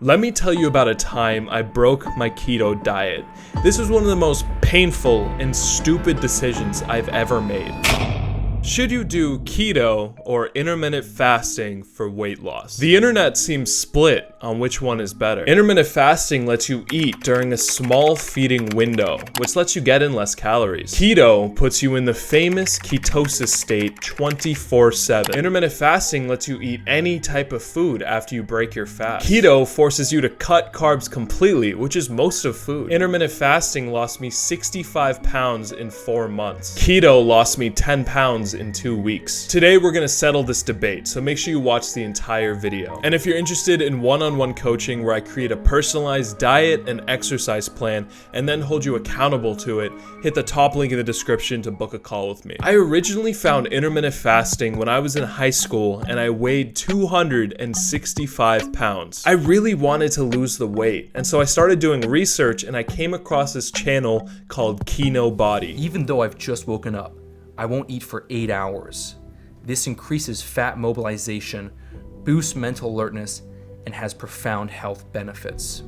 Let me tell you about a time I broke my keto diet. This was one of the most painful and stupid decisions I've ever made. Should you do keto or intermittent fasting for weight loss? The internet seems split on which one is better. Intermittent fasting lets you eat during a small feeding window, which lets you get in less calories. Keto puts you in the famous ketosis state 24/7. Intermittent fasting lets you eat any type of food after you break your fast. Keto forces you to cut carbs completely, which is most of food. Intermittent fasting lost me 65 pounds in 4 months. Keto lost me 10 pounds in 2 weeks. Today we're gonna settle this debate, so make sure you watch the entire video. And if you're interested in one-on-one coaching where I create a personalized diet and exercise plan and then hold you accountable to it, hit the top link in the description to book a call with me. I originally found intermittent fasting when I was in high school and I weighed 265 pounds. I really wanted to lose the weight, and so I started doing research and I came across this channel called Keto Body. Even though I've just woken up, I won't eat for 8 hours. This increases fat mobilization, boosts mental alertness, and has profound health benefits.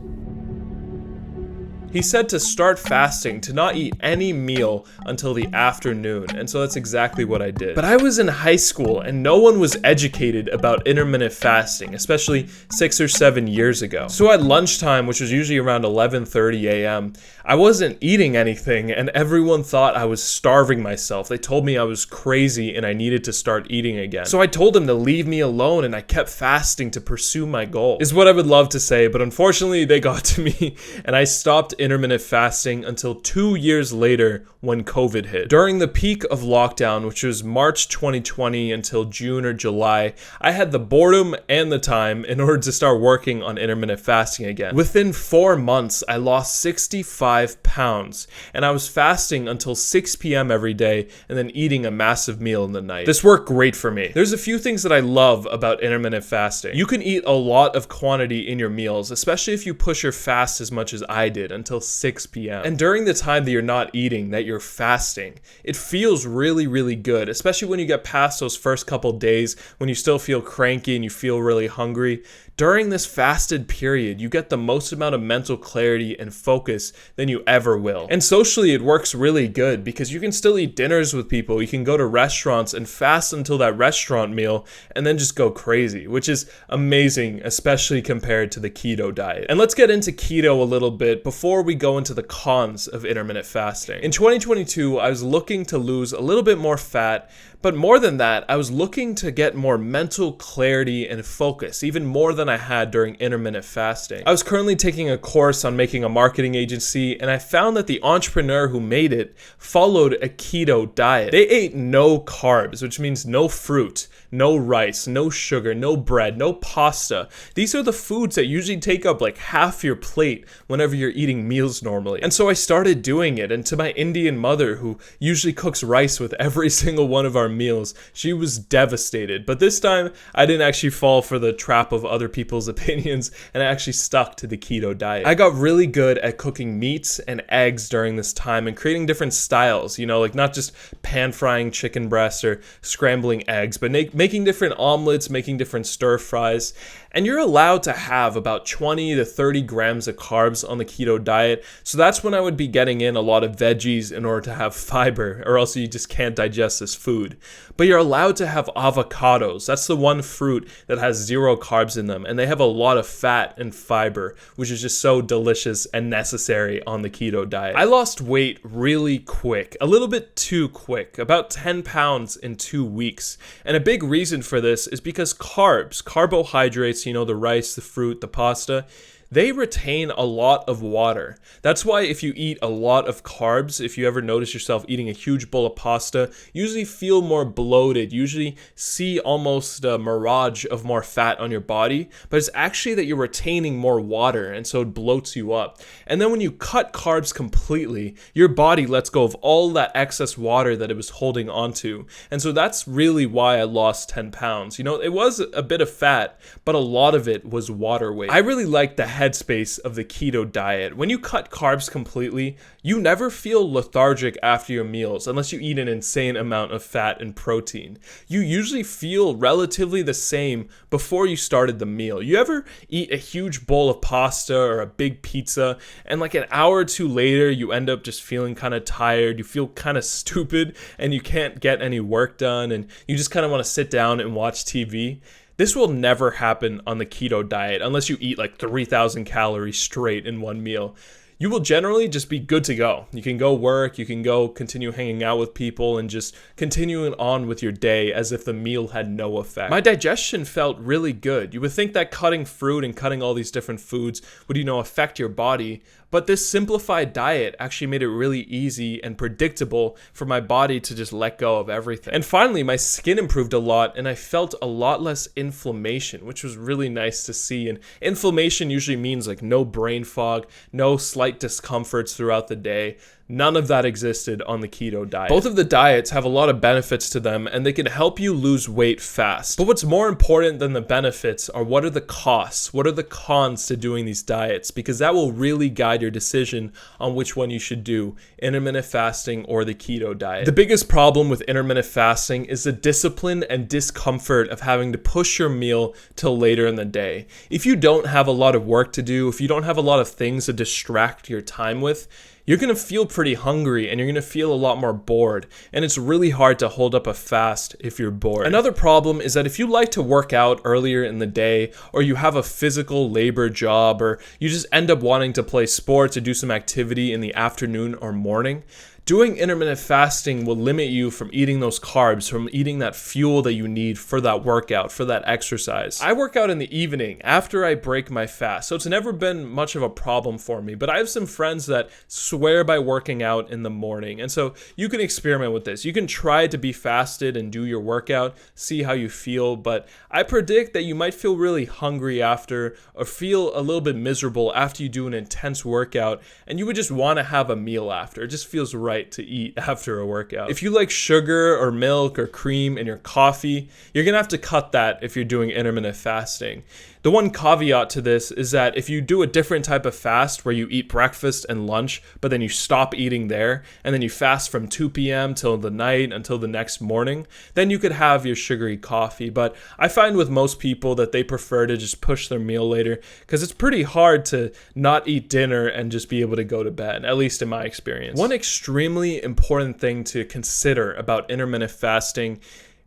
He said to start fasting, to not eat any meal until the afternoon, and so that's exactly what I did. But I was in high school and no one was educated about intermittent fasting, especially 6 or 7 years ago. So at lunchtime, which was usually around 11:30 a.m., I wasn't eating anything and everyone thought I was starving myself. They told me I was crazy and I needed to start eating again. So I told them to leave me alone and I kept fasting to pursue my goal, is what I would love to say, but unfortunately they got to me and I stopped intermittent fasting until 2 years later when COVID hit. During the peak of lockdown, which was March 2020 until June or July, I had the boredom and the time in order to start working on intermittent fasting again. Within 4 months, I lost 65 pounds and I was fasting until 6 p.m. every day and then eating a massive meal in the night. This worked great for me. There's a few things that I love about intermittent fasting. You can eat a lot of quantity in your meals, especially if you push your fast as much as I did until 6 p.m. And during the time that you're not eating, that you're fasting, it feels really, really good, especially when you get past those first couple days when you still feel cranky and you feel really hungry. During this fasted period, you get the most amount of mental clarity and focus than you ever will. And socially, it works really good because you can still eat dinners with people. You can go to restaurants and fast until that restaurant meal and then just go crazy, which is amazing, especially compared to the keto diet. And let's get into keto a little bit before we go into the cons of intermittent fasting. In 2022, I was looking to lose a little bit more fat, but more than that, I was looking to get more mental clarity and focus, even more than I had during intermittent fasting. I was currently taking a course on making a marketing agency, and I found that the entrepreneur who made it followed a keto diet. They ate no carbs, which means no fruit, no rice, no sugar, no bread, no pasta. These are the foods that usually take up like half your plate whenever you're eating meals normally. And so I started doing it, and to my Indian mother, who usually cooks rice with every single one of our meals, she was devastated. But this time, I didn't actually fall for the trap of other people's opinions, and I actually stuck to the keto diet. I got really good at cooking meats and eggs during this time and creating different styles, like not just pan frying chicken breasts or scrambling eggs, but making different omelets, making different stir fries. And you're allowed to have about 20 to 30 grams of carbs on the keto diet. So that's when I would be getting in a lot of veggies in order to have fiber, or else you just can't digest this food. But you're allowed to have avocados. That's the one fruit that has 0 carbs in them. And they have a lot of fat and fiber, which is just so delicious and necessary on the keto diet. I lost weight really quick, a little bit too quick, about 10 pounds in 2 weeks. And a big reason for this is because carbs, carbohydrates, the rice, the fruit, the pasta, they retain a lot of water. That's why if you eat a lot of carbs, if you ever notice yourself eating a huge bowl of pasta, you usually feel more bloated, usually see almost a mirage of more fat on your body, but it's actually that you're retaining more water, and so it bloats you up. And then when you cut carbs completely, your body lets go of all that excess water that it was holding onto. And so that's really why I lost 10 pounds. It was a bit of fat, but a lot of it was water weight. I really like the headspace of the keto diet. When you cut carbs completely, you never feel lethargic after your meals unless you eat an insane amount of fat and protein. You usually feel relatively the same before you started the meal. You ever eat a huge bowl of pasta or a big pizza, and like an hour or two later, you end up just feeling kind of tired, you feel kind of stupid, and you can't get any work done, and you just kind of want to sit down and watch TV? This will never happen on the keto diet unless you eat like 3,000 calories straight in one meal. You will generally just be good to go. You can go work, you can go continue hanging out with people and just continuing on with your day as if the meal had no effect. My digestion felt really good. You would think that cutting fruit and cutting all these different foods would, affect your body, but this simplified diet actually made it really easy and predictable for my body to just let go of everything. And finally, my skin improved a lot and I felt a lot less inflammation, which was really nice to see. And inflammation usually means like no brain fog, no slight discomforts throughout the day. None of that existed on the keto diet. Both of the diets have a lot of benefits to them and they can help you lose weight fast. But what's more important than the benefits are what are the costs? What are the cons to doing these diets? Because that will really guide your decision on which one you should do, intermittent fasting or the keto diet. The biggest problem with intermittent fasting is the discipline and discomfort of having to push your meal till later in the day. If you don't have a lot of work to do, if you don't have a lot of things to distract your time with, you're going to feel pretty hungry and you're going to feel a lot more bored. And it's really hard to hold up a fast if you're bored. Another problem is that if you like to work out earlier in the day, or you have a physical labor job, or you just end up wanting to play sports or do some activity in the afternoon or morning, doing intermittent fasting will limit you from eating those carbs, from eating that fuel that you need for that workout, for that exercise. I work out in the evening after I break my fast, so it's never been much of a problem for me. But I have some friends that swear by working out in the morning. And so you can experiment with this. You can try to be fasted and do your workout, see how you feel. But I predict that you might feel really hungry after, or feel a little bit miserable after you do an intense workout, and you would just want to have a meal after. It just feels right to eat after a workout. If you like sugar or milk or cream in your coffee, you're gonna have to cut that if you're doing intermittent fasting. The one caveat to this is that if you do a different type of fast where you eat breakfast and lunch, but then you stop eating there, and then you fast from 2 p.m. till the night until the next morning, then you could have your sugary coffee. But I find with most people that they prefer to just push their meal later because it's pretty hard to not eat dinner and just be able to go to bed, at least in my experience. One extremely important thing to consider about intermittent fasting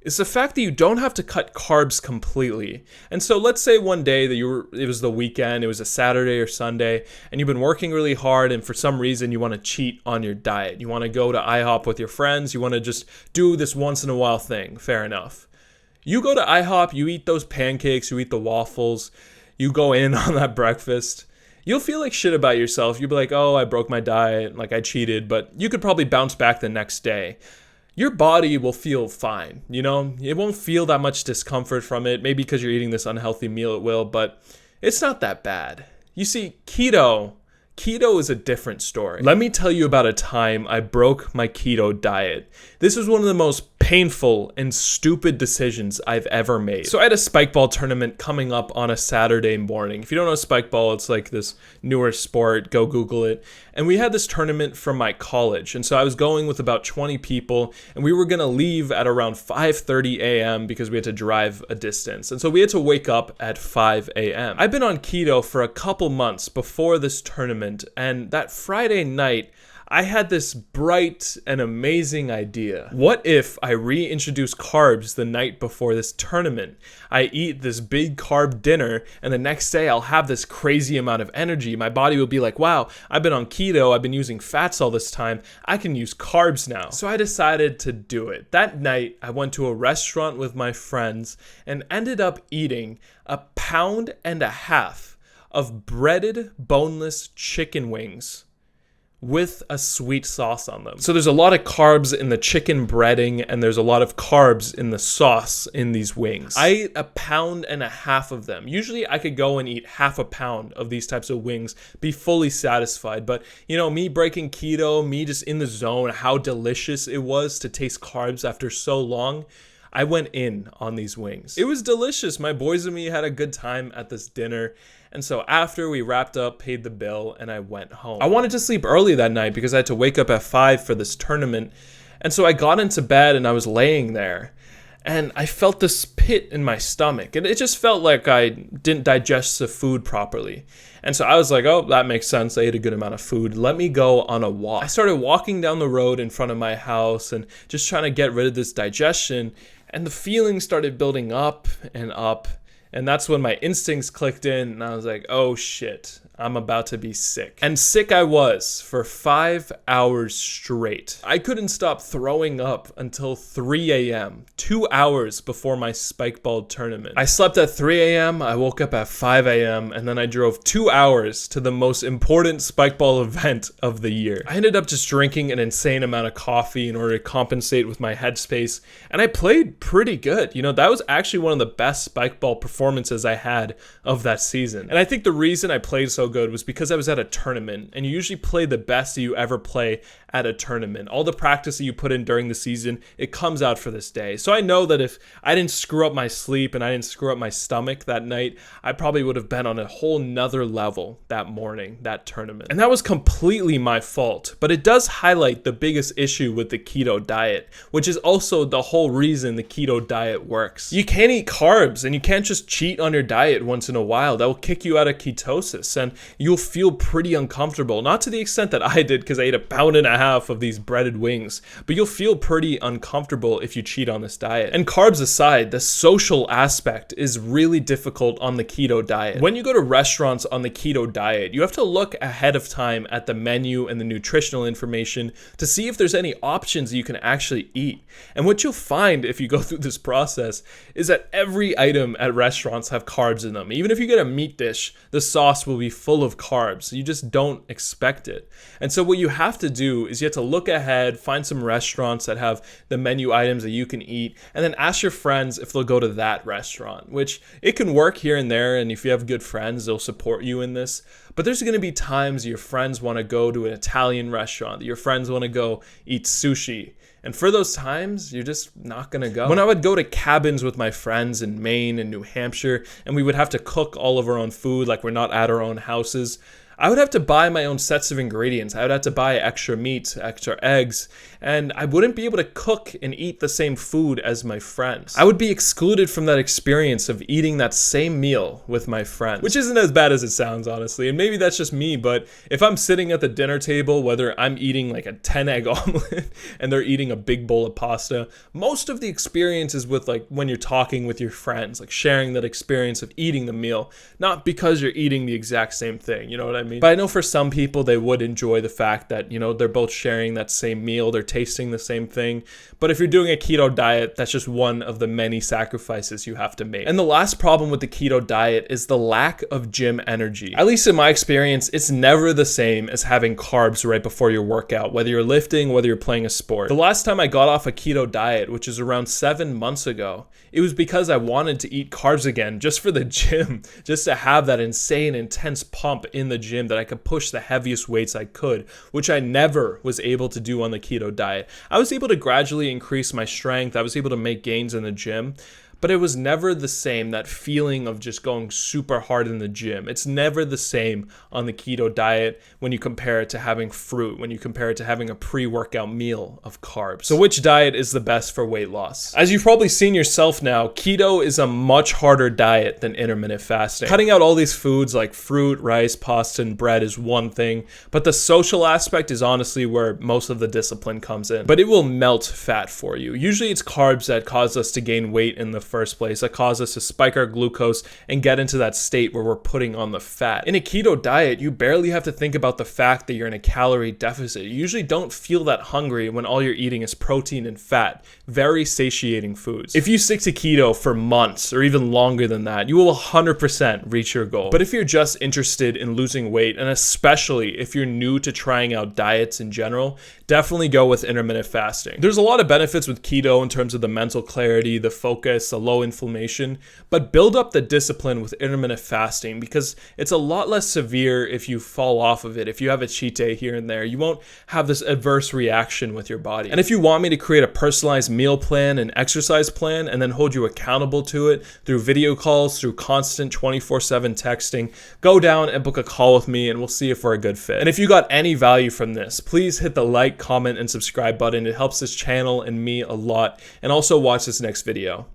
is the fact that you don't have to cut carbs completely. And so let's say one day that it was the weekend, it was a Saturday or Sunday, and you've been working really hard, and for some reason you want to cheat on your diet. You want to go to IHOP with your friends, you want to just do this once in a while thing. Fair enough. You go to IHOP, you eat those pancakes, you eat the waffles, you go in on that breakfast. You'll feel like shit about yourself. You'll be like, oh, I broke my diet, like I cheated, but you could probably bounce back the next day. Your body will feel fine, It won't feel that much discomfort from it. Maybe because you're eating this unhealthy meal it will, but it's not that bad. You see, keto is a different story. Let me tell you about a time I broke my keto diet. This was one of the most painful and stupid decisions I've ever made. So I had a spike ball tournament coming up on a Saturday morning. If you don't know spike ball, it's like this newer sport. Go Google it. And we had this tournament from my college. And so I was going with about 20 people, and we were going to leave at around 5:30 a.m. because we had to drive a distance. And so we had to wake up at 5 a.m. I've been on keto for a couple months before this tournament, and that Friday night, I had this bright and amazing idea. What if I reintroduce carbs the night before this tournament? I eat this big carb dinner, and the next day I'll have this crazy amount of energy. My body will be like, wow, I've been on keto, I've been using fats all this time, I can use carbs now. So I decided to do it. That night, I went to a restaurant with my friends and ended up eating 1.5 pounds of breaded boneless chicken wings with a sweet sauce on them. So there's a lot of carbs in the chicken breading, and there's a lot of carbs in the sauce in these wings. I ate 1.5 pounds of them. Usually I could go and eat 0.5 pound of these types of wings, be fully satisfied. But me breaking keto, me just in the zone, how delicious it was to taste carbs after so long, I went in on these wings. It was delicious. My boys and me had a good time at this dinner. And so after we wrapped up, paid the bill, and I went home. I wanted to sleep early that night because I had to wake up at 5 for this tournament. And so I got into bed and I was laying there. And I felt this pit in my stomach. And it just felt like I didn't digest the food properly. And so I was like, oh, that makes sense. I ate a good amount of food. Let me go on a walk. I started walking down the road in front of my house and just trying to get rid of this digestion. And the feeling started building up and up. And that's when my instincts clicked in. And I was like, oh, shit. I'm about to be sick. And sick I was for 5 hours straight. I couldn't stop throwing up until 3 a.m., 2 hours before my spike ball tournament. I slept at 3 a.m., I woke up at 5 a.m., and then I drove 2 hours to the most important spike ball event of the year. I ended up just drinking an insane amount of coffee in order to compensate with my headspace, and I played pretty good. You know, that was actually one of the best spike ball performances I had of that season. And I think the reason I played so good was because I was at a tournament, and you usually play the best you ever play at a tournament. All the practice that you put in during the season, it comes out for this day. So I know that if I didn't screw up my sleep and I didn't screw up my stomach that night, I probably would have been on a whole nother level that morning, that tournament. And that was completely my fault, but it does highlight the biggest issue with the keto diet, which is also the whole reason the keto diet works. You can't eat carbs, and you can't just cheat on your diet once in a while. That will kick you out of ketosis, and you'll feel pretty uncomfortable. Not to the extent that I did, because I ate a pound and a half of these breaded wings, but you'll feel pretty uncomfortable if you cheat on this diet. And carbs aside, the social aspect is really difficult on the keto diet. When you go to restaurants on the keto diet, you have to look ahead of time at the menu and the nutritional information to see if there's any options you can actually eat. And what you'll find if you go through this process is that every item at restaurants have carbs in them. Even if you get a meat dish, the sauce will be full of carbs. You just don't expect it. And so what you have to do is you have to look ahead, find some restaurants that have the menu items that you can eat, and then ask your friends if they'll go to that restaurant, which it can work here and there. And if you have good friends, they'll support you in this. But there's going to be times your friends want to go to an Italian restaurant, that your friends want to go eat sushi. And for those times, you're just not going to go. When I would go to cabins with my friends in Maine and New Hampshire, and we would have to cook all of our own food, like we're not at our own houses, I would have to buy my own sets of ingredients. I would have to buy extra meat, extra eggs, and I wouldn't be able to cook and eat the same food as my friends. I would be excluded from that experience of eating that same meal with my friends, which isn't as bad as it sounds, honestly. And maybe that's just me, but if I'm sitting at the dinner table, whether I'm eating like a 10-egg omelet and they're eating a big bowl of pasta, most of the experience is with like when you're talking with your friends, like sharing that experience of eating the meal, not because you're eating the exact same thing, you know what I mean? But I know for some people, they would enjoy the fact that, you know, they're both sharing that same meal, they're tasting the same thing. But if you're doing a keto diet, that's just one of the many sacrifices you have to make. And the last problem with the keto diet is the lack of gym energy. At least in my experience, it's never the same as having carbs right before your workout, whether you're lifting, whether you're playing a sport. The last time I got off a keto diet, which is around 7 months ago, it was because I wanted to eat carbs again just for the gym, just to have that insane, intense pump in the gym that I could push the heaviest weights I could, which I never was able to do on the keto diet. I was able to gradually increase my strength. I was able to make gains in the gym, but it was never the same, that feeling of just going super hard in the gym. It's never the same on the keto diet when you compare it to having fruit, when you compare it to having a pre-workout meal of carbs. So which diet is the best for weight loss? As you've probably seen yourself now, keto is a much harder diet than intermittent fasting. Cutting out all these foods like fruit, rice, pasta, and bread is one thing, but the social aspect is honestly where most of the discipline comes in. But it will melt fat for you. Usually it's carbs that cause us to gain weight in the first place, that cause us to spike our glucose and get into that state where we're putting on the fat. In a keto diet, you barely have to think about the fact that you're in a calorie deficit. You usually don't feel that hungry when all you're eating is protein and fat. Very satiating foods. If you stick to keto for months or even longer than that, you will 100% reach your goal. But if you're just interested in losing weight, and especially if you're new to trying out diets in general, definitely go with intermittent fasting. There's a lot of benefits with keto in terms of the mental clarity, the focus, the a low inflammation, but build up the discipline with intermittent fasting because it's a lot less severe if you fall off of it. If you have a cheat day here and there, you won't have this adverse reaction with your body. And if you want me to create a personalized meal plan and exercise plan and then hold you accountable to it through video calls, through constant 24/7 texting, go down and book a call with me and we'll see if we're a good fit. And if you got any value from this, please hit the like, comment, and subscribe button. It helps this channel and me a lot. And also watch this next video.